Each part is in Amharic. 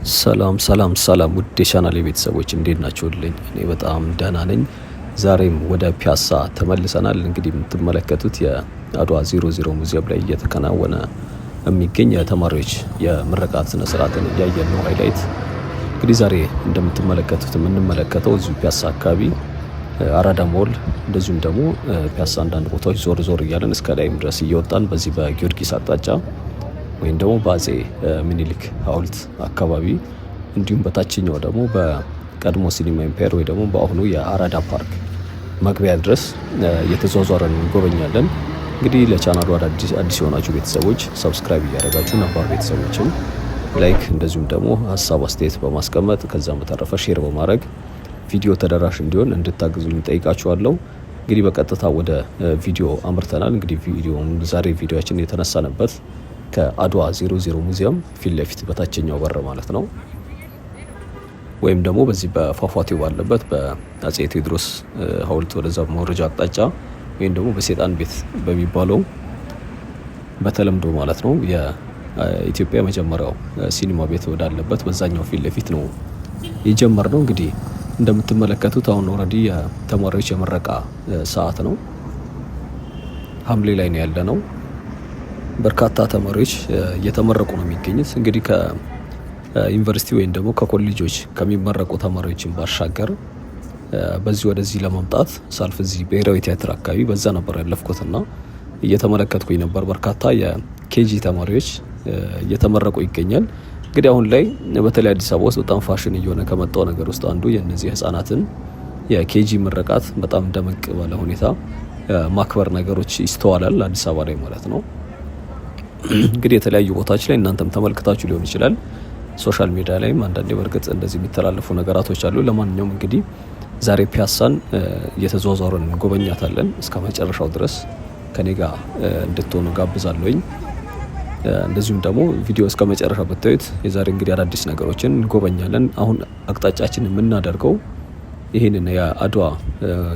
ሰላም ውድ የቻናሌ ቤተሰቦች እንዴት ናችሁልኝ? እኔ በጣም ደህና ነኝ። ዛሬም ወደ ፒያሳ ተመልሰናል። እንግዲህ የምትመለከቱት የአድዋ 00 ሙዚየም ላይ እየተከናወነ የሚገኝ የተማሪዎች የምረቃት ስነ ስርዓትን እያየን ነው። ሃይላይት እንግዲህ ዛሬ እንደምትመለከቱት የምንመለከተው እዚሁ ፒያሳ አካባቢ አራዳ ሞል፣ እንደዚሁም ደግሞ ፒያሳ አንዳንድ ቦታዎች ዞር እያለን እስከ ላይም ድረስ እየወጣን በዚህ በጊዮርጊስ አቅጣጫ ወይም ደግሞ በአጼ ምኒልክ ሐውልት አካባቢ እንዲሁም በታችኛው ደግሞ በቀድሞ ሲኒማ ኢምፔር ወይ ደግሞ በአሁኑ የአራዳ ፓርክ መግቢያ ድረስ እየተዟዟረን እንጎበኛለን። እንግዲህ ለቻናሉ አዲስ የሆናችሁ ቤተሰቦች ሰብስክራይብ እያደረጋችሁ ነባር ቤተሰቦችም ላይክ እንደዚሁም ደግሞ ሀሳብ አስተያየት በማስቀመጥ ከዛም በተረፈ ሼር በማድረግ ቪዲዮ ተደራሽ እንዲሆን እንድታግዙኝ ጠይቃችኋለሁ። እንግዲህ በቀጥታ ወደ ቪዲዮ አምርተናል። እንግዲህ ዛሬ ቪዲዮችን የተነሳንበት ከአድዋ 00 ሙዚየም ፊት ለፊት በታችኛው በር ማለት ነው፣ ወይም ደግሞ በዚህ በፏፏቴው ባለበት በአጼ ቴዎድሮስ ሐውልት ወደዛ መውረጃ አቅጣጫ ወይም ደግሞ በሴጣን ቤት በሚባለው በተለምዶ ማለት ነው የኢትዮጵያ መጀመሪያው ሲኒማ ቤት ወዳለበት በዛኛው ፊት ለፊት ነው የጀመርነው። እንግዲህ እንደምትመለከቱት አሁን ኦልሬዲ የተማሪዎች የምረቃ ሰዓት ነው። ሐምሌ ላይ ነው ያለነው። በርካታ ተማሪዎች እየተመረቁ ነው የሚገኙት። እንግዲህ ከዩኒቨርሲቲ ወይም ደግሞ ከኮሌጆች ከሚመረቁ ተማሪዎችን ባሻገር በዚህ ወደዚህ ለማምጣት ሳልፍ እዚህ ብሔራዊ ቲያትር አካባቢ በዛ ነበር ያለፍኩትና እየተመለከትኩኝ ነበር። በርካታ የኬጂ ተማሪዎች እየተመረቁ ይገኛል። እንግዲህ አሁን ላይ በተለይ አዲስ አበባ ውስጥ በጣም ፋሽን እየሆነ ከመጣው ነገር ውስጥ አንዱ የነዚህ ህጻናትን የኬጂ ምረቃት በጣም ደመቅ ባለ ሁኔታ ማክበር ነገሮች ይስተዋላል አዲስ አበባ ላይ ማለት ነው። እንግዲህ የተለያዩ ቦታዎች ላይ እናንተም ተመልክታችሁ ሊሆን ይችላል። ሶሻል ሚዲያ ላይም አንዳንዴ በርግጥ እንደዚህ የሚተላለፉ ነገራቶች አሉ። ለማንኛውም እንግዲህ ዛሬ ፒያሳን እየተዟዟረን እንጎበኛታለን። እስከ መጨረሻው ድረስ ከኔ ጋር እንድትሆኑ ጋብዛለሁኝ። እንደዚሁም ደግሞ ቪዲዮ እስከ መጨረሻ ብታዩት የዛሬ እንግዲህ አዳዲስ ነገሮችን እንጎበኛለን። አሁን አቅጣጫችን የምናደርገው ይህንን የአድዋ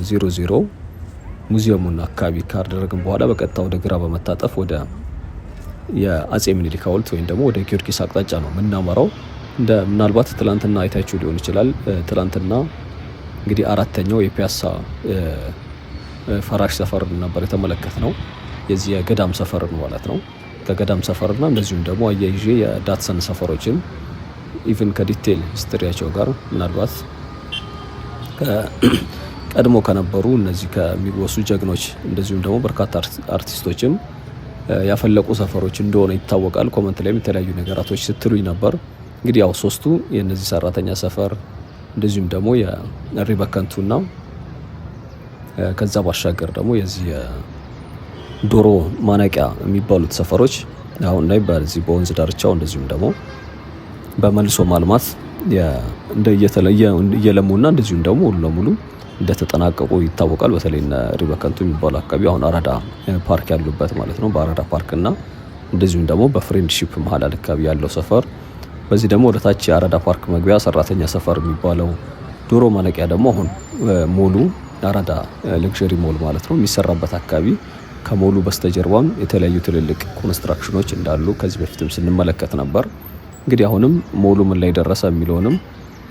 00 ሙዚየሙን አካባቢ ካደረግን በኋላ በቀጥታ ወደ ግራ በመታጠፍ ወደ የአጼ ምኒልክ ሐውልት ወይም ደግሞ ወደ ጊዮርጊስ አቅጣጫ ነው የምናመራው። እንደ ምናልባት ትላንትና አይታችሁ ሊሆን ይችላል። ትላንትና እንግዲህ አራተኛው የፒያሳ ፈራሽ ሰፈር ነበር የተመለከትነው። የዚህ የገዳም ሰፈርን ማለት ነው። ከገዳም ሰፈርና እንደዚሁም ደግሞ አያይዤ የዳትሰን ሰፈሮችን ኢቭን ከዲቴል ሂስትሪያቸው ጋር ምናልባት ቀድሞ ከነበሩ እነዚህ ከሚወሱ ጀግኖች እንደዚሁም ደግሞ በርካታ አርቲስቶችም ያፈለቁ ሰፈሮች እንደሆነ ይታወቃል። ኮመንት ላይም የተለያዩ ነገራቶች ስትሉኝ ነበር። እንግዲህ ያው ሶስቱ የነዚህ ሰራተኛ ሰፈር እንደዚሁም ደግሞ የሪበከንቱና ከዛ ባሻገር ደግሞ የዚህ ዶሮ ማነቂያ የሚባሉት ሰፈሮች አሁን ላይ በዚህ በወንዝ ዳርቻው እንደዚሁም ደግሞ በመልሶ ማልማት እየተለየ እየለሙና እንደዚሁም ደግሞ ሙሉ ለሙሉ እንደተጠናቀቁ ይታወቃል። በተለይ ሪበከንቱ የሚባለው አካባቢ አሁን አራዳ ፓርክ ያሉበት ማለት ነው። በአራዳ ፓርክና እንደዚሁም ደግሞ በፍሬንድሺፕ መሀል አካባቢ ያለው ሰፈር፣ በዚህ ደግሞ ወደ ታች የአራዳ ፓርክ መግቢያ ሰራተኛ ሰፈር የሚባለው ዶሮ ማነቂያ ደግሞ አሁን ሞሉ አራዳ ለግዠሪ ሞል ማለት ነው የሚሰራበት አካባቢ ከሞሉ በስተጀርባም የተለያዩ ትልልቅ ኮንስትራክሽኖች እንዳሉ ከዚህ በፊትም ስንመለከት ነበር። እንግዲህ አሁንም ሞሉ ምን ላይ ደረሰ የሚለውንም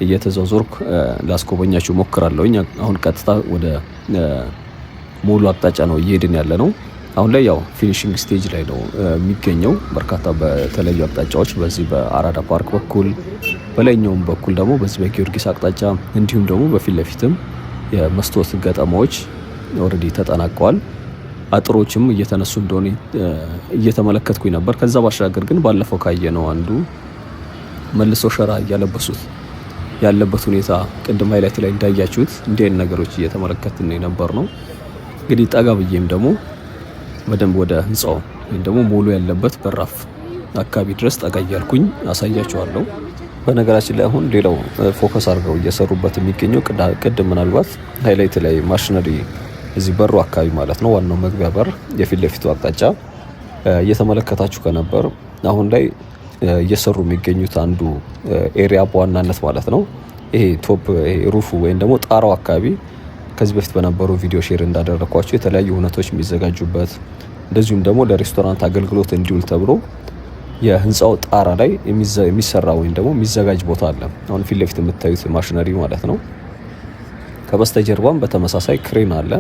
እየተዟዟርኩ ላስጎበኛችሁ ሞክራለሁ። አሁን ቀጥታ ወደ ሞሉ አቅጣጫ ነው እየሄድን ያለ ነው። አሁን ላይ ያው ፊኒሺንግ ስቴጅ ላይ ነው የሚገኘው። በርካታ በተለያዩ አቅጣጫዎች በዚህ በአራዳ ፓርክ በኩል በላይኛውም በኩል ደግሞ በዚህ በጊዮርጊስ አቅጣጫ እንዲሁም ደግሞ በፊት ለፊትም የመስታወት ገጠማዎች ኦልሬዲ ተጠናቀዋል። አጥሮችም እየተነሱ እንደሆነ እየተመለከትኩኝ ነበር። ከዛ ባሻገር ግን ባለፈው ካየነው አንዱ መልሶ ሸራ እያለበሱት ያለበት ሁኔታ ቅድም ሃይላይት ላይ እንዳያችሁት እንዲህ አይነት ነገሮች እየተመለከትን የነበር ነው። እንግዲህ ጠጋ ብዬም ደግሞ በደንብ ወደ ህንጻው ወይም ደግሞ ሞሉ ያለበት በራፍ አካባቢ ድረስ ጠጋ እያልኩኝ አሳያችኋለሁ። በነገራችን ላይ አሁን ሌላው ፎከስ አድርገው እየሰሩበት የሚገኘው ቅድም ምናልባት ሃይላይት ላይ ማሽነሪ እዚህ በሩ አካባቢ ማለት ነው ዋናው መግቢያ በር የፊት ለፊቱ አቅጣጫ እየተመለከታችሁ ከነበር አሁን ላይ እየሰሩ የሚገኙት አንዱ ኤሪያ በዋናነት ማለት ነው ይሄ ቶፕ ሩፉ ወይም ደግሞ ጣራው አካባቢ ከዚህ በፊት በነበሩ ቪዲዮ ሼር እንዳደረኳቸው የተለያዩ ሁነቶች የሚዘጋጁበት እንደዚሁም ደግሞ ለሬስቶራንት አገልግሎት እንዲውል ተብሎ የህንፃው ጣራ ላይ የሚሰራ ወይም ደግሞ የሚዘጋጅ ቦታ አለ። አሁን ፊት ለፊት የምታዩት ማሽነሪ ማለት ነው። ከበስተጀርባም በተመሳሳይ ክሬን አለ።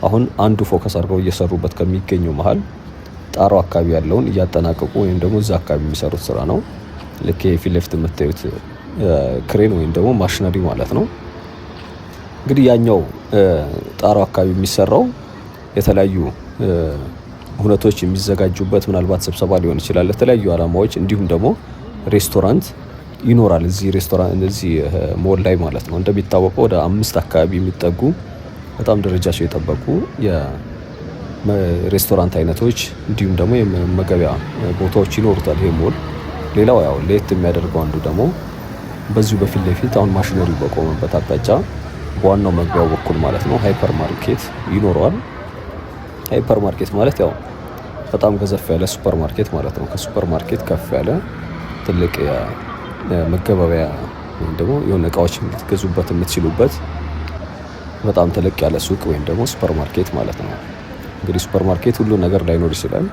አሁን አንዱ ፎከስ አድርገው እየሰሩበት ከሚገኘው መሀል ጣራው አካባቢ ያለውን እያጠናቀቁ ወይም ደግሞ እዛ አካባቢ የሚሰሩት ስራ ነው። ልክ ፊት ለፊት የምታዩት ክሬን ወይም ደግሞ ማሽነሪ ማለት ነው። እንግዲህ ያኛው ጣራው አካባቢ የሚሰራው የተለያዩ ሁነቶች የሚዘጋጁበት ምናልባት ስብሰባ ሊሆን ይችላል፣ ለተለያዩ አላማዎች፣ እንዲሁም ደግሞ ሬስቶራንት ይኖራል እዚህ ሞል ላይ ማለት ነው። እንደሚታወቀው ወደ 5 አካባቢ የሚጠጉ በጣም ደረጃቸው የጠበቁ የሬስቶራንት አይነቶች እንዲሁም ደግሞ የመመገቢያ ቦታዎች ይኖሩታል ይሄ ሞል። ሌላው ያው ለየት የሚያደርገው አንዱ ደግሞ በዚሁ በፊት ለፊት አሁን ማሽነሪው በቆመበት አቅጣጫ በዋናው መግቢያው በኩል ማለት ነው ሃይፐር ማርኬት ይኖረዋል። ሃይፐር ማርኬት ማለት ያው በጣም ገዘፍ ያለ ሱፐር ማርኬት ማለት ነው። ከሱፐር ማርኬት ከፍ ያለ ትልቅ መገበያያ ወይም ደግሞ የሆነ እቃዎች ልትገዙበት የምትችሉበት በጣም ተለቅ ያለ ሱቅ ወይም ደግሞ ሱፐር ማርኬት ማለት ነው። እንግዲህ ሱፐር ማርኬት ሁሉ ነገር ላይኖር ይችላል።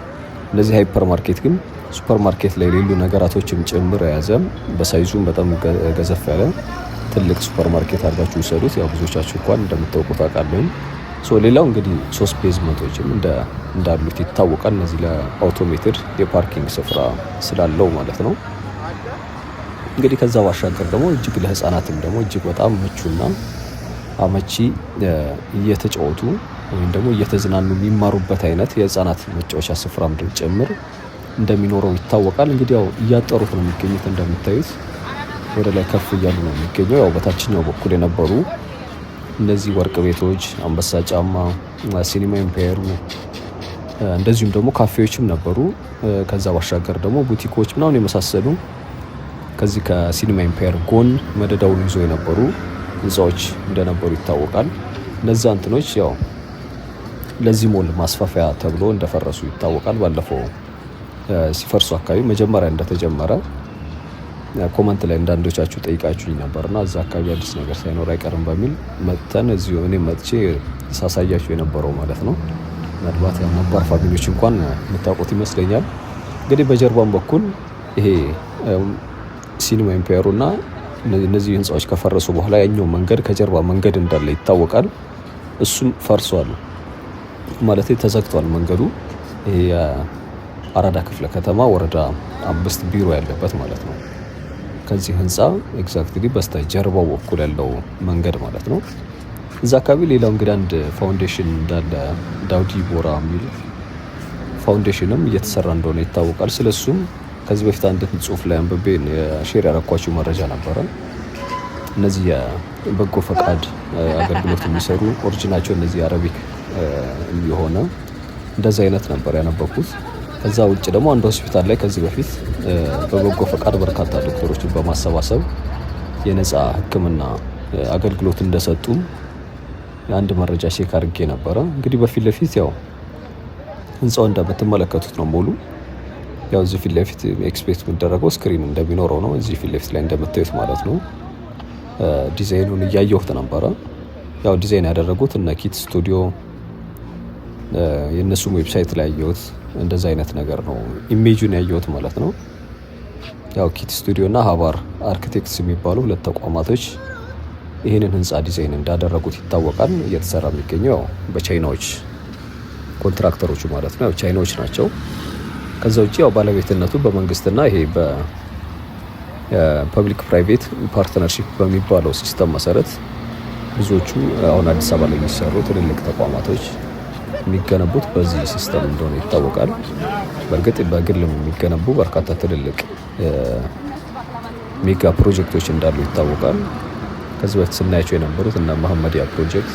እነዚህ ሃይፐር ማርኬት ግን ሱፐር ማርኬት ላይ የሌሉ ነገራቶችም ጭምር የያዘ በሳይዙም በጣም ገዘፍ ያለ ትልቅ ሱፐር ማርኬት አድርጋችሁ ውሰዱት። ያው ብዙዎቻችሁ እንኳን እንደምታውቁት አውቃለሁ። ሌላው እንግዲህ 3 ቤዝመንቶችም እንዳሉት ይታወቃል። እነዚህ ለአውቶሜትድ የፓርኪንግ ስፍራ ስላለው ማለት ነው። እንግዲህ ከዛ ባሻገር ደግሞ እጅግ ለህፃናትም ደግሞ እጅግ በጣም ምቹና አመቺ እየተጫወቱ ወይም ደግሞ እየተዝናኑ የሚማሩበት አይነት የህፃናት መጫወቻ ስፍራም ጭምር እንደሚኖረው ይታወቃል። እንግዲህ ያው እያጠሩት ነው የሚገኙት። እንደምታዩት ወደ ላይ ከፍ እያሉ ነው የሚገኘው። ያው በታችኛው በኩል የነበሩ እነዚህ ወርቅ ቤቶች፣ አንበሳ ጫማ፣ ሲኒማ ኢምፔሩ እንደዚሁም ደግሞ ካፌዎችም ነበሩ። ከዛ ባሻገር ደግሞ ቡቲኮች ምናምን የመሳሰሉ ከዚህ ከሲኒማ ኢምፔር ጎን መደዳውን ይዞ የነበሩ ህንፃዎች እንደነበሩ ይታወቃል። እነዛ እንትኖች ያው ለዚህ ሞል ማስፋፊያ ተብሎ እንደፈረሱ ይታወቃል። ባለፈው ሲፈርሱ አካባቢ መጀመሪያ እንደተጀመረ ኮመንት ላይ እንዳንዶቻችሁ ጠይቃችሁኝ ነበርና እዛ አካባቢ አዲስ ነገር ሳይኖር አይቀርም በሚል መጥተን እዚሁ እኔም መጥቼ ሳሳያችሁ የነበረው ማለት ነው። ምናልባት ነባር ፋሚሊዎች እንኳን የምታውቁት ይመስለኛል። እንግዲህ በጀርባም በኩል ይሄ ሲኒማ ኢምፔሩና እነዚህ ህንፃዎች ከፈረሱ በኋላ ያኛው መንገድ ከጀርባ መንገድ እንዳለ ይታወቃል። እሱም ፈርሷል ማለት ተዘግቷል መንገዱ። ይሄ የአራዳ ክፍለ ከተማ ወረዳ 5 ቢሮ ያለበት ማለት ነው። ከዚህ ህንፃ ኤግዛክትሊ በስተጀርባው በኩል ያለው መንገድ ማለት ነው። እዛ አካባቢ ሌላው እንግዲህ አንድ ፋውንዴሽን እንዳለ ዳውዲ ቦራ የሚል ፋውንዴሽንም እየተሰራ እንደሆነ ይታወቃል። ስለሱም ከዚህ በፊት አንድ ጽሁፍ ላይ አንብቤ ሼር ያረኳችሁ መረጃ ነበረ። እነዚህ የበጎ ፈቃድ አገልግሎት የሚሰሩ ኦሪጂናቸው እነዚህ አረቢክ የሆነ እንደዚህ አይነት ነበር ያነበኩት። ከዛ ውጭ ደግሞ አንድ ሆስፒታል ላይ ከዚህ በፊት በበጎ ፈቃድ በርካታ ዶክተሮችን በማሰባሰብ የነፃ ሕክምና አገልግሎት እንደሰጡ አንድ መረጃ ቼክ አድርጌ ነበረ። እንግዲህ በፊት ለፊት ያው ህንፃው እንደምትመለከቱት ነው ሙሉ። ያው እዚህ ፊት ለፊት ኤክስፔክት የሚደረገው ስክሪን እንደሚኖረው ነው። እዚህ ፊት ለፊት ላይ እንደምታዩት ማለት ነው። ዲዛይኑን እያየሁት ነበረ። ያው ዲዛይን ያደረጉት እነ ኪት ስቱዲዮ የእነሱም ዌብሳይት ላይ ያየሁት እንደዛ አይነት ነገር ነው። ኢሜጁን ያየሁት ማለት ነው። ያው ኪት ስቱዲዮ እና ሀባር አርኪቴክትስ የሚባሉ 2 ተቋማቶች ይህንን ህንፃ ዲዛይን እንዳደረጉት ይታወቃል። እየተሰራ የሚገኘው ያው በቻይናዎች ኮንትራክተሮቹ ማለት ነው። ያው ቻይናዎች ናቸው። ከዛ ውጭ ያው ባለቤትነቱ በመንግስትና ይሄ በፐብሊክ ፕራይቬት ፓርትነርሺፕ በሚባለው ሲስተም መሰረት ብዙዎቹ አሁን አዲስ አበባ ላይ የሚሰሩ ትልልቅ ተቋማቶች የሚገነቡት በዚህ ሲስተም እንደሆነ ይታወቃል። በእርግጥ በግልም የሚገነቡ በርካታ ትልልቅ ሜጋ ፕሮጀክቶች እንዳሉ ይታወቃል። ከዚህ በፊት ስናያቸው የነበሩት እነ መሐመዲያ ፕሮጀክት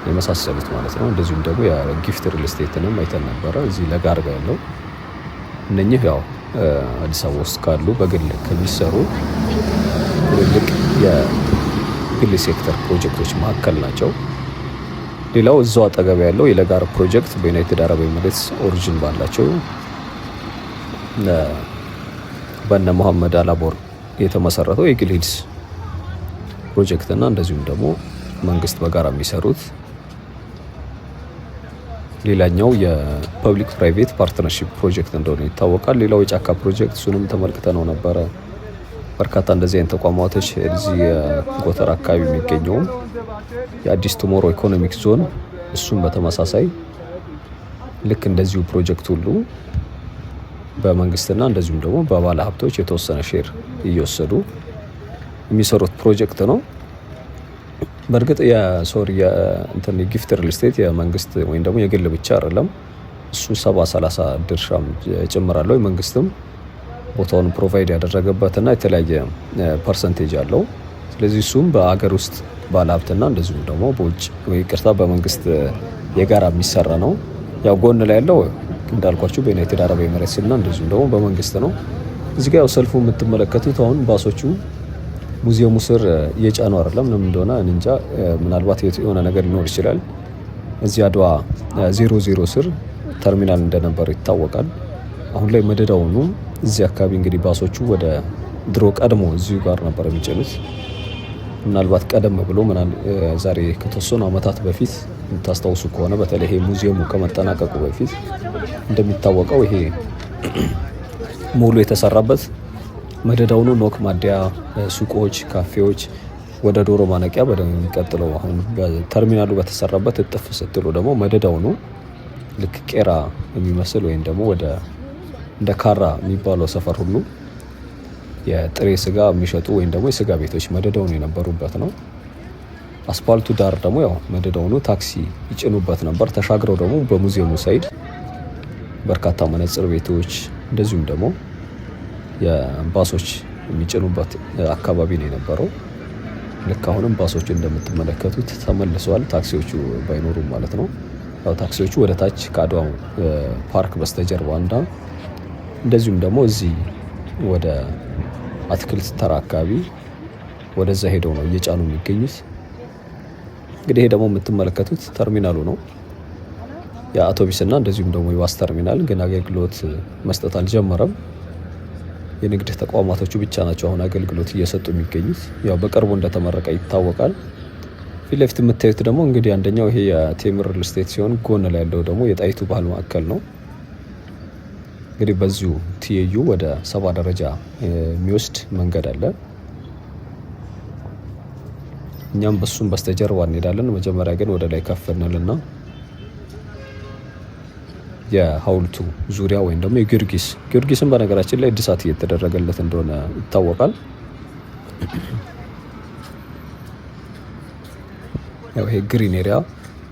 የመሳሰሉት ማለት ነው። እንደዚሁም ደግሞ የጊፍት ሪል ስቴትንም አይተን ነበረ እዚህ ለጋር ጋር ያለው። እነኚህ ያው አዲስ አበባ ውስጥ ካሉ በግል ከሚሰሩ ትልልቅ የግል ሴክተር ፕሮጀክቶች መካከል ናቸው። ሌላው እዛው አጠገብ ያለው የለጋር ፕሮጀክት በዩናይትድ አረብ ኤሚሬትስ ኦሪጂን ባላቸው በነ መሐመድ አላቦር የተመሰረተው የግል ሂድስ ፕሮጀክት እና እንደዚሁም ደግሞ መንግስት በጋራ የሚሰሩት ሌላኛው የፐብሊክ ፕራይቬት ፓርትነርሺፕ ፕሮጀክት እንደሆነ ይታወቃል። ሌላው የጫካ ፕሮጀክት እሱንም ተመልክተ ነው ነበረ። በርካታ እንደዚህ አይነት ተቋማቶች እዚህ የጎተራ አካባቢ የሚገኘውም የአዲስ ቱሞሮ ኢኮኖሚክ ዞን እሱም በተመሳሳይ ልክ እንደዚሁ ፕሮጀክት ሁሉ በመንግስትና እንደዚሁም ደግሞ በባለ ሀብቶች የተወሰነ ሼር እየወሰዱ የሚሰሩት ፕሮጀክት ነው። በእርግጥ የጊፍት ሪል ስቴት የመንግስት ወይም ደግሞ የግል ብቻ አይደለም። እሱ 70-30 ድርሻ ጭምራለው። መንግስትም ቦታውን ፕሮቫይድ ያደረገበትና የተለያየ ፐርሰንቴጅ አለው። ስለዚህ እሱም በአገር ውስጥ ባለሀብትና እንደዚሁም ደግሞ በውጭ በመንግስት የጋራ የሚሰራ ነው። ያው ጎን ላይ ያለው እንዳልኳችሁ በዩናይትድ አረብ ኤሚሬትስ እና እንደዚሁም ደግሞ በመንግስት ነው። እዚህ ጋር ያው ሰልፉ የምትመለከቱት አሁን ባሶቹ ሙዚየሙ ስር እየጫኑ አይደለም። ለምን እንደሆነ እንጃ። ምናልባት የሆነ ነገር ሊኖር ይችላል። እዚህ አድዋ 00 ስር ተርሚናል እንደነበረ ይታወቃል። አሁን ላይ መደዳውኑ እዚህ አካባቢ እንግዲህ ባሶቹ ወደ ድሮ ቀድሞ እዚሁ ጋር ነበር የሚጭኑት። ምናልባት ቀደም ብሎ ዛሬ ከተወሰኑ ዓመታት በፊት የምታስታውሱ ከሆነ በተለይ ይሄ ሙዚየሙ ከመጠናቀቁ በፊት እንደሚታወቀው ይሄ ሙሉ የተሰራበት መደዳውኑ ኖክ ማደያ፣ ሱቆች፣ ካፌዎች ወደ ዶሮ ማነቂያ በሚቀጥለው አሁን በተርሚናሉ በተሰራበት እጥፍ ስትሉ ደግሞ መደዳውኑ ልክ ቄራ የሚመስል ወይም ደግሞ ወደ እንደ ካራ የሚባለው ሰፈር ሁሉ የጥሬ ስጋ የሚሸጡ ወይም ደግሞ የስጋ ቤቶች መደዳውኑ የነበሩበት ነው። አስፓልቱ ዳር ደግሞ ያው መደዳውኑ ታክሲ ይጭኑበት ነበር። ተሻግረው ደግሞ በሙዚየሙ ሳይድ በርካታ መነጽር ቤቶች እንደዚሁም ደግሞ የባሶች የሚጭኑበት አካባቢ ነው የነበረው። ልክ አሁንም ባሶቹ እንደምትመለከቱት ተመልሰዋል። ታክሲዎቹ ባይኖሩም ማለት ነው። ያው ታክሲዎቹ ወደ ታች ከአድዋ ፓርክ በስተጀርባ እንደዚሁም ደግሞ እዚህ ወደ አትክልት ተራ አካባቢ ወደዛ ሄደው ነው እየጫኑ የሚገኙት። እንግዲህ ይሄ ደግሞ የምትመለከቱት ተርሚናሉ ነው። የአውቶቢስና እንደዚሁም ደግሞ የባስ ተርሚናል ግን አገልግሎት መስጠት አልጀመረም። የንግድ ተቋማቶቹ ብቻ ናቸው አሁን አገልግሎት እየሰጡ የሚገኙት። ያው በቅርቡ እንደተመረቀ ይታወቃል። ፊት ለፊት የምታዩት ደግሞ እንግዲህ አንደኛው ይሄ የቴምር ሪል ስቴት ሲሆን ጎን ላይ ያለው ደግሞ የጣይቱ ባህል ማዕከል ነው። እንግዲህ በዚሁ ትይዩ ወደ 70 ደረጃ የሚወስድ መንገድ አለ። እኛም በሱም በስተጀርባ እንሄዳለን። መጀመሪያ ግን ወደ ላይ ከፍ እንልና የሀውልቱ ዙሪያ ወይም ደግሞ ጊዮርጊስን በነገራችን ላይ እድሳት እየተደረገለት እንደሆነ ይታወቃል። ያው ይሄ ግሪን ኤሪያ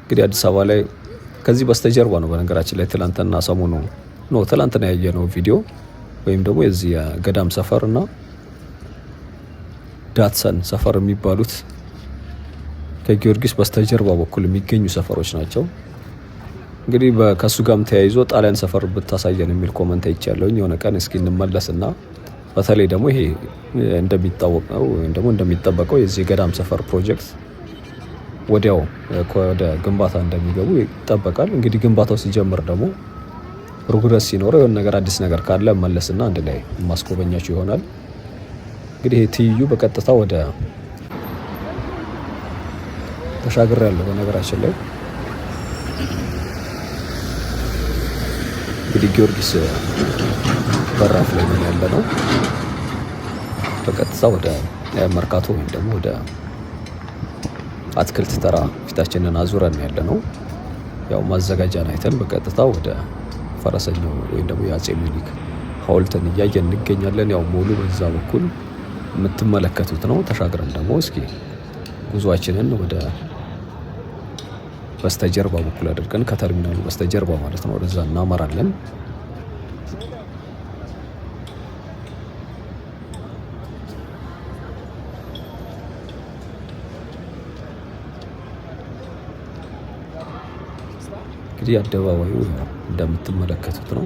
እንግዲህ አዲስ አበባ ላይ ከዚህ በስተጀርባ ነው። በነገራችን ላይ ትላንትና ያየነው ቪዲዮ ወይም ደግሞ የዚህ የገዳም ሰፈር እና ዳትሰን ሰፈር የሚባሉት ከጊዮርጊስ በስተጀርባ በኩል የሚገኙ ሰፈሮች ናቸው። እንግዲህ ከሱ ጋርም ተያይዞ ጣሊያን ሰፈር ብታሳየን የሚል ኮመንት አይቻለሁ። የሆነ ቀን እስኪ እንመለስና በተለይ ደግሞ ይሄ እንደሚታወቀው ወይም ደግሞ እንደሚጠበቀው የዚህ ገዳም ሰፈር ፕሮጀክት ወዲያው ወደ ግንባታ እንደሚገቡ ይጠበቃል። እንግዲህ ግንባታው ሲጀምር ደግሞ ፕሮግረስ ሲኖረው የሆነ ነገር አዲስ ነገር ካለ መለስና አንድ ላይ ማስጎበኛችሁ ይሆናል። እንግዲህ ይሄ ትይዩ በቀጥታ ወደ ተሻግር ያለው በነገራችን ላይ እንግዲህ ጊዮርጊስ በራፍ ላይ ምን ያለ ነው። በቀጥታ ወደ መርካቶ ወይም ደግሞ ወደ አትክልት ተራ ፊታችንን አዙረን ያለ ነው። ያው ማዘጋጃን አይተን በቀጥታ ወደ ፈረሰኛው ወይም ደግሞ የአፄ ምኒልክ ሐውልትን እያየን እንገኛለን። ያው ሙሉ በዛ በኩል የምትመለከቱት ነው። ተሻግረን ደግሞ እስኪ ጉዟችንን ወደ በስተጀርባ በኩል አድርገን ከተርሚናሉ በስተጀርባ ማለት ነው ወደዛ እናመራለን። እንግዲህ አደባባዩ እንደምትመለከቱት ነው።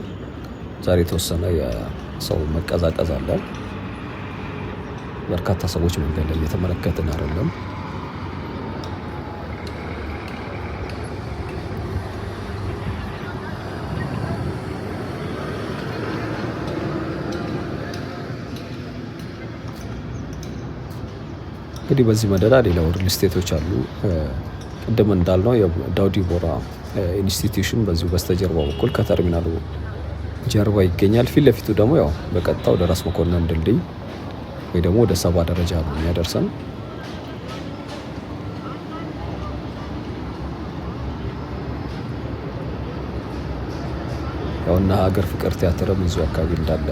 ዛሬ የተወሰነ የሰው መቀዛቀዝ አለ። በርካታ ሰዎች መንገድ ላይ እየተመለከትን አይደለም። እንግዲህ በዚህ መደዳ ሌላው ሪል ስቴቶች አሉ። ቅድም እንዳልነው የዳውዲ ቦራ ኢንስቲትዩሽን በዚሁ በስተጀርባ በኩል ከተርሚናሉ ጀርባ ይገኛል። ፊት ለፊቱ ደግሞ ያው በቀጥታ ወደ ራስ መኮንን ድልድይ ወይ ደግሞ ወደ 70 ደረጃ ነው የሚያደርሰን። ያውና ሀገር ፍቅር ቲያትርም እዚሁ አካባቢ እንዳለ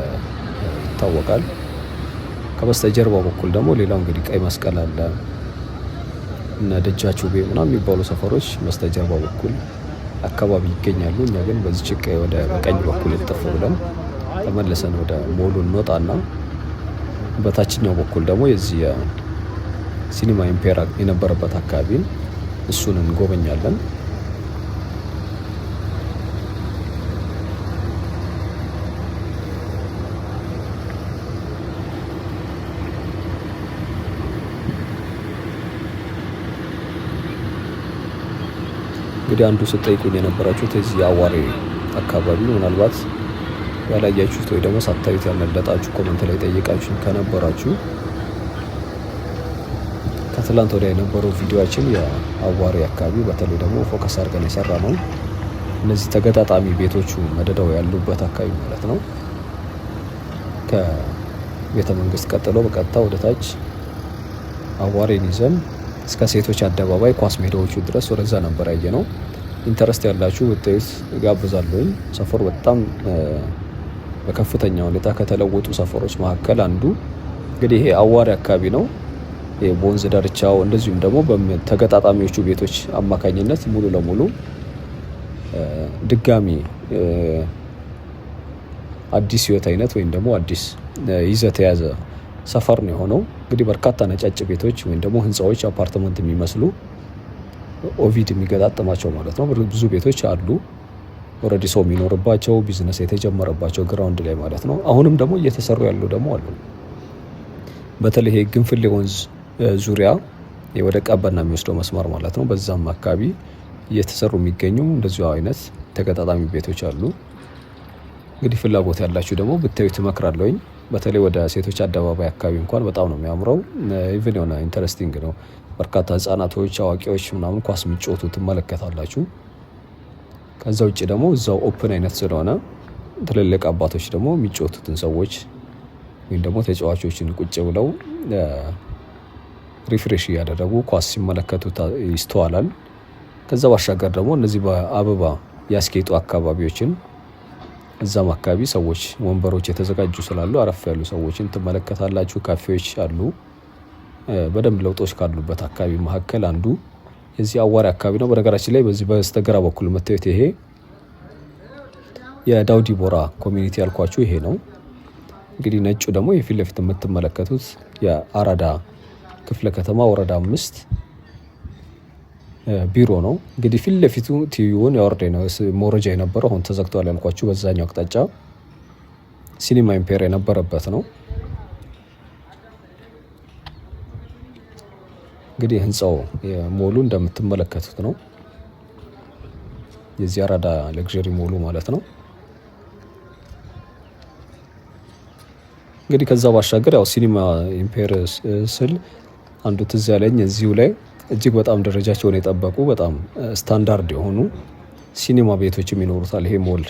ይታወቃል። ከበስተጀርባ በኩል ደግሞ ሌላው እንግዲህ ቀይ መስቀል አለ እና ደጃቹቤ ምናምን የሚባሉ ሰፈሮች በስተጀርባ በኩል አካባቢ ይገኛሉ። እኛ ግን በዚህ ቀይ ወደ በቀኝ በኩል ልጥፍ ብለን ተመልሰን ወደ ሞሉ እንወጣና በታችኛው በኩል ደግሞ የዚህ ሲኒማ ኢምፔር የነበረበት አካባቢን እሱን እንጎበኛለን። እንግዲህ አንዱ ስጠይቁኝ የነበራችሁት እዚህ አዋሬ አካባቢ ምናልባት ያላያችሁት ወይ ደግሞ ሳታዩት ያመለጣችሁ ኮመንት ላይ ጠይቃችሁ ከነበራችሁ ከትላንት ወዲያ የነበረው ቪዲዮአችን የአዋሬ አካባቢ በተለይ ደግሞ ፎከስ አድርገን የሰራ ነው። እነዚህ ተገጣጣሚ ቤቶቹ መደዳው ያሉበት አካባቢ ማለት ነው። ከቤተ መንግስት ቀጥሎ በቀጥታ ወደ ታች አዋሬን ይዘን እስከ ሴቶች አደባባይ ኳስ ሜዳዎቹ ድረስ ወደዛ ነበር ያየ ነው። ኢንተረስት ያላችሁ ብታዩት እጋብዛለሁ። ሰፈሩ በጣም በከፍተኛ ሁኔታ ከተለወጡ ሰፈሮች መካከል አንዱ እንግዲህ ይሄ አዋሬ አካባቢ ነው። በወንዝ ዳርቻው እንደዚሁም ደግሞ በተገጣጣሚዎቹ ቤቶች አማካኝነት ሙሉ ለሙሉ ድጋሚ አዲስ ህይወት አይነት ወይም ደግሞ አዲስ ይዘት የያዘ ሰፈር ነው የሆነው። እንግዲህ በርካታ ነጫጭ ቤቶች ወይም ደግሞ ህንፃዎች አፓርትመንት የሚመስሉ ኦቪድ የሚገጣጠማቸው ማለት ነው ብዙ ቤቶች አሉ። ኦልሬዲ ሰው የሚኖርባቸው ቢዝነስ የተጀመረባቸው ግራውንድ ላይ ማለት ነው። አሁንም ደግሞ እየተሰሩ ያሉ ደግሞ አሉ። በተለይ ይሄ ግንፍሌ ወንዝ ዙሪያ ወደ ቀበና የሚወስደው መስመር ማለት ነው። በዛም አካባቢ እየተሰሩ የሚገኙ እንደዚሁ አይነት ተገጣጣሚ ቤቶች አሉ። እንግዲህ ፍላጎት ያላችሁ ደግሞ ብታዩት እመክራለሁኝ። በተለይ ወደ ሴቶች አደባባይ አካባቢ እንኳን በጣም ነው የሚያምረው። ኢቭን የሆነ ኢንተረስቲንግ ነው። በርካታ ህጻናቶች፣ አዋቂዎች ምናምን ኳስ የሚጫወቱ ትመለከታላችሁ። ከዛ ውጭ ደግሞ እዛው ኦፕን አይነት ስለሆነ ትልልቅ አባቶች ደግሞ የሚጫወቱትን ሰዎች ወይም ደግሞ ተጫዋቾችን ቁጭ ብለው ሪፍሬሽ እያደረጉ ኳስ ሲመለከቱ ይስተዋላል። ከዛ ባሻገር ደግሞ እነዚህ በአበባ ያስጌጡ አካባቢዎችን እዛም አካባቢ ሰዎች ወንበሮች የተዘጋጁ ስላሉ አረፍ ያሉ ሰዎችን ትመለከታላችሁ። ካፌዎች አሉ። በደንብ ለውጦች ካሉበት አካባቢ መካከል አንዱ የዚህ አዋሬ አካባቢ ነው። በነገራችን ላይ በዚህ በስተግራ በኩል የምታዩት ይሄ የዳውዲ ቦራ ኮሚኒቲ ያልኳችሁ ይሄ ነው። እንግዲህ ነጩ ደግሞ የፊት ለፊት የምትመለከቱት የአራዳ ክፍለ ከተማ ወረዳ 5 ቢሮ ነው። እንግዲህ ፊት ለፊቱ ቲቪውን ያወርደ ነው መረጃ የነበረው አሁን ተዘግቷል ያልኳችሁ በዛኛው አቅጣጫ ሲኒማ ኢምፔር የነበረበት ነው። እንግዲህ ህንጻው ሞሉ እንደምትመለከቱት ነው። የዚህ አራዳ ለግዠሪ ሞሉ ማለት ነው። እንግዲህ ከዛ ባሻገር ያው ሲኒማ ኢምፔር ስል አንዱ ትዝ ያለኝ እዚሁ ላይ እጅግ በጣም ደረጃቸውን የጠበቁ በጣም ስታንዳርድ የሆኑ ሲኒማ ቤቶችም ይኖሩታል። ይሄ ሞል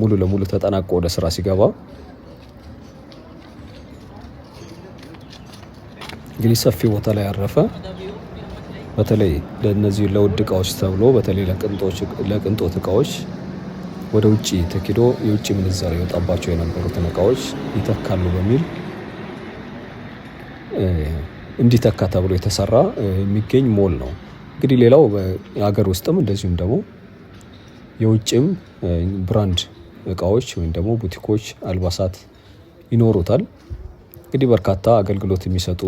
ሙሉ ለሙሉ ተጠናቆ ወደ ስራ ሲገባ እንግዲህ ሰፊ ቦታ ላይ ያረፈ በተለይ ለነዚህ ለውድ እቃዎች ተብሎ በተለይ ለቅንጦት እቃዎች ወደ ውጪ ተኪዶ የውጪ ምንዛሬ የወጣባቸው የነበሩትን እቃዎች ይተካሉ በሚል እንዲተካ ተብሎ የተሰራ የሚገኝ ሞል ነው። እንግዲህ ሌላው በሀገር ውስጥም እንደዚሁም ደግሞ የውጭም ብራንድ እቃዎች ወይም ደግሞ ቡቲኮች፣ አልባሳት ይኖሩታል። እንግዲህ በርካታ አገልግሎት የሚሰጡ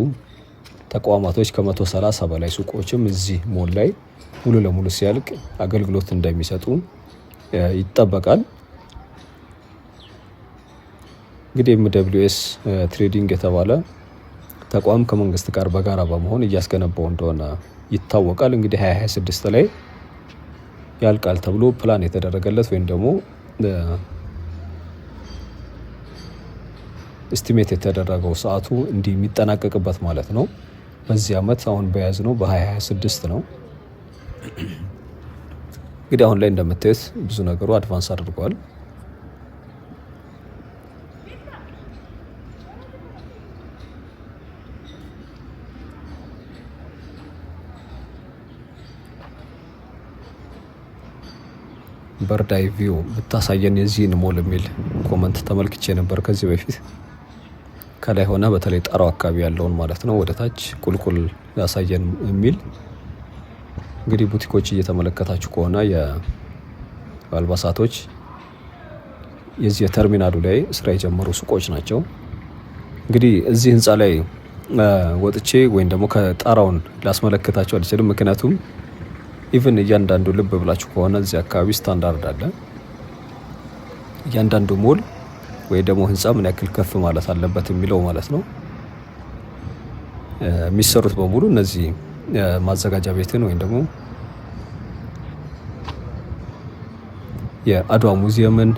ተቋማቶች ከ130 በላይ ሱቆችም እዚህ ሞል ላይ ሙሉ ለሙሉ ሲያልቅ አገልግሎት እንደሚሰጡ ይጠበቃል። እንግዲህ MWS ትሬዲንግ የተባለ ተቋም ከመንግስት ጋር በጋራ በመሆን እያስገነባው እንደሆነ ይታወቃል። እንግዲህ 2026 ላይ ያልቃል ተብሎ ፕላን የተደረገለት ወይም ደግሞ ኤስቲሜት የተደረገው ሰዓቱ እንዲህ የሚጠናቀቅበት ማለት ነው። በዚህ አመት አሁን በያዝነው በ2026 ነው። እንግዲህ አሁን ላይ እንደምታዩት ብዙ ነገሩ አድቫንስ አድርጓል። በርዳይ ቪው ብታሳየን የዚህን ሞል የሚል ኮመንት ተመልክቼ ነበር ከዚህ በፊት። ከላይ ሆነ በተለይ ጣራው አካባቢ ያለውን ማለት ነው ወደ ታች ቁልቁል ያሳየን የሚል። እንግዲህ ቡቲኮች እየተመለከታችሁ ከሆነ የአልባሳቶች የዚህ የተርሚናሉ ላይ ስራ የጀመሩ ሱቆች ናቸው። እንግዲህ እዚህ ህንፃ ላይ ወጥቼ ወይም ደግሞ ከጣራውን ላስመለከታቸው አልችልም። ምክንያቱም ኢቭን እያንዳንዱ ልብ ብላችሁ ከሆነ እዚህ አካባቢ ስታንዳርድ አለ። እያንዳንዱ ሞል ወይ ደግሞ ህንፃ ምን ያክል ከፍ ማለት አለበት የሚለው ማለት ነው። የሚሰሩት በሙሉ እነዚህ ማዘጋጃ ቤትን ወይም ደግሞ የአድዋ ሙዚየምን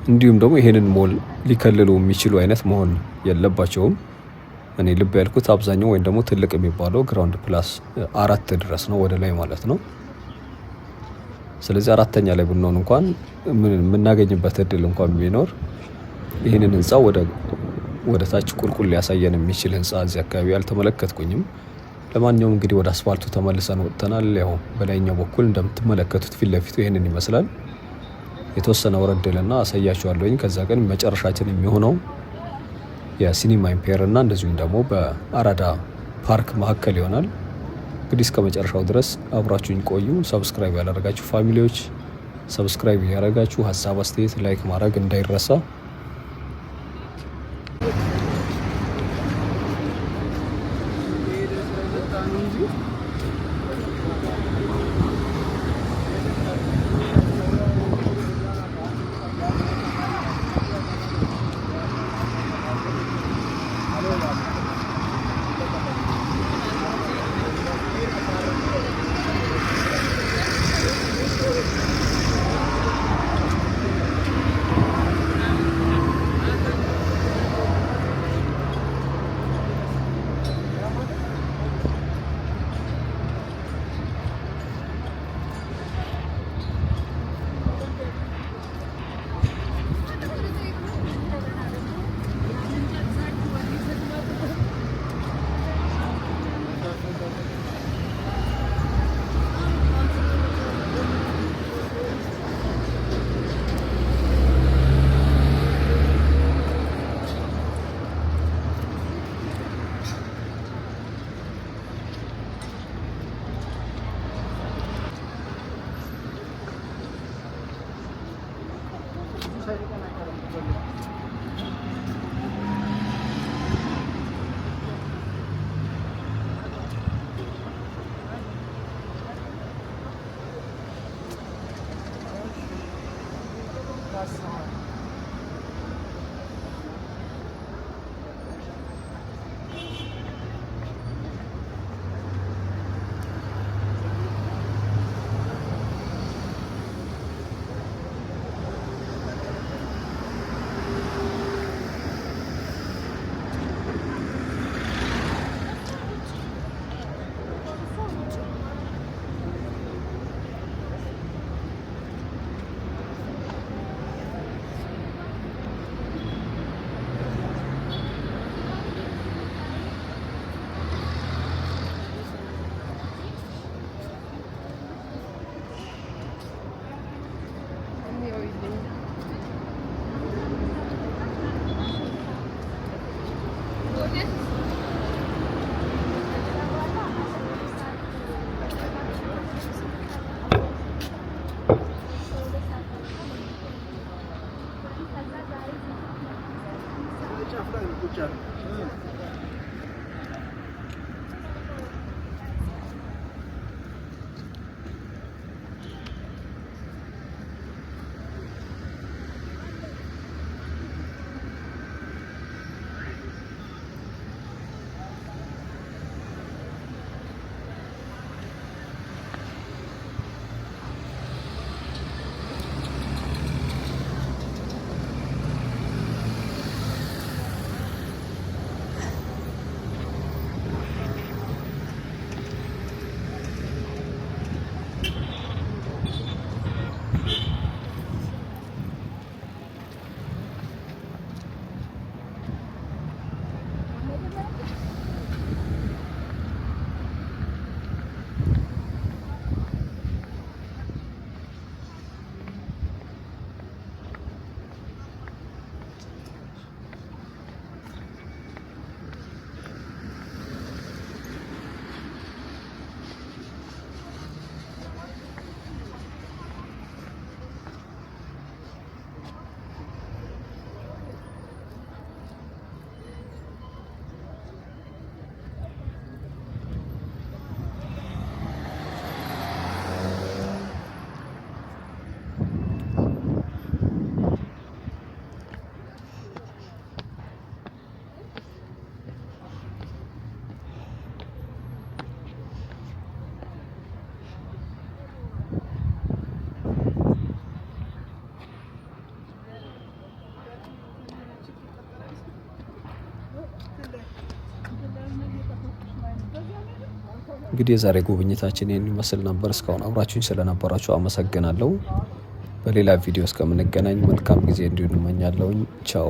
እንዲሁም ደግሞ ይሄንን ሞል ሊከልሉ የሚችሉ አይነት መሆን የለባቸውም። እኔ ልብ ያልኩት አብዛኛው ወይም ደግሞ ትልቅ የሚባለው ግራውንድ ፕላስ 4 ድረስ ነው ወደ ላይ ማለት ነው። ስለዚህ 4ኛ ላይ ብንሆን እንኳን የምናገኝበት እድል እንኳን ቢኖር ይህንን ህንፃ ወደ ታች ቁልቁል ሊያሳየን የሚችል ህንፃ እዚህ አካባቢ አልተመለከትኩኝም። ለማንኛውም እንግዲህ ወደ አስፋልቱ ተመልሰን ወጥተናል። ያው በላይኛው በኩል እንደምትመለከቱት ፊት ለፊቱ ይህንን ይመስላል። የተወሰነ ወረድልና አሳያችኋለሁኝ። ከዛ ግን መጨረሻችን የሚሆነው የሲኒማ ኢምፔር እና እንደዚሁም ደግሞ በአራዳ ፓርክ መካከል ይሆናል። እንግዲህ እስከ መጨረሻው ድረስ አብራችሁኝ ቆዩ። ሰብስክራይብ ያላደረጋችሁ ፋሚሊዎች ሰብስክራይብ ያደረጋችሁ፣ ሀሳብ አስተያየት ላይክ ማድረግ እንዳይረሳ። እንግዲህ የዛሬ ጉብኝታችን ይህን ይመስል ነበር። እስካሁን አብራችሁኝ ስለነበራችሁ አመሰግናለሁ። በሌላ ቪዲዮ እስከምንገናኝ መልካም ጊዜ እንዲሆን እመኛለሁኝ። ቻው